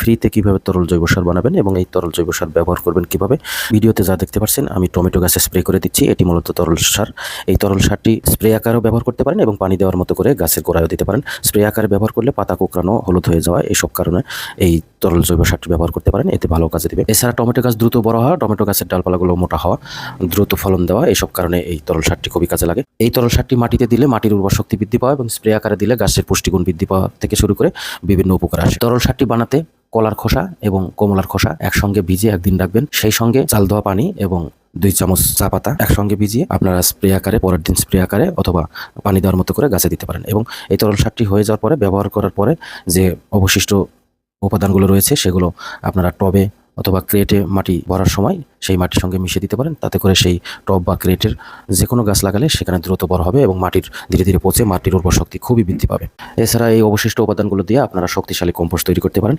ফ্রিতে কিভাবে তরল জৈব সার বানাবেন এবং এই তরল জৈব সার ব্যবহার করবেন কিভাবে, ভিডিওতে যা দেখতে পাচ্ছেন আমি টমেটো গাছে স্প্রে করে দিচ্ছি। এটি মূলত তরল সার। এই তরল সারটি স্প্রে আকারেও ব্যবহার করতে পারেন এবং পানি দেওয়ার মতো করে গাছের গোড়ায়ও দিতে পারেন। স্প্রে আকারে ব্যবহার করলে পাতা কোঁকড়ানো, হলুদ হয়ে যাওয়া এইসব কারণে এই তরল জৈব সারটি ব্যবহার করতে পারেন, এতে ভালো কাজে দিবে। এছাড়া টমেটো গাছ দ্রুত বড় হওয়া, টমেটো গাছের ডালপালাগুলো মোটা হওয়া, দ্রুত ফলন দেওয়া, এইসব কারণে এই তরল সারটি খুবই কাজে লাগে। এই তরল সারটি মাটিতে দিলে মাটির উর্বর শক্তি বৃদ্ধি পাওয়া এবং স্প্রে আকারে দিলে গাছের পুষ্টিগুণ বৃদ্ধি পাওয়া থেকে শুরু করে বিভিন্ন উপকার আসে। তরল সারটি বানাতে কলার খোসা এবং কমলার খোসা একসঙ্গে ভিজিয়ে একদিন রাখবেন, সেই সঙ্গে চাল ধোয়া পানি এবং 2 চামচ চা পাতা একসঙ্গে ভিজিয়ে আপনারা স্প্রে আকারে পরের দিন স্প্রে আকারে অথবা পানি দেওয়ার মতো করে গাছে দিতে পারেন। এবং এই তরল সারটি হয়ে যাওয়ার পরে, ব্যবহার করার পরে যে অবশিষ্ট উপাদানগুলো রয়েছে সেগুলো আপনারা টবে অথবা ক্রেটে মাটি ভরার সময় সেই মাটির সঙ্গে মিশিয়ে দিতে পারেন। তাতে করে সেই টব বা ক্রেটের যে কোনো গাছ লাগালে সেখানে দ্রুত বড় হবে এবং মাটির ধীরে ধীরে পচে মাটির উর্বর শক্তি খুবই বৃদ্ধি পাবে। এছাড়া এই অবশিষ্ট উপাদানগুলো দিয়ে আপনারা শক্তিশালী কম্পোস্ট তৈরি করতে পারেন।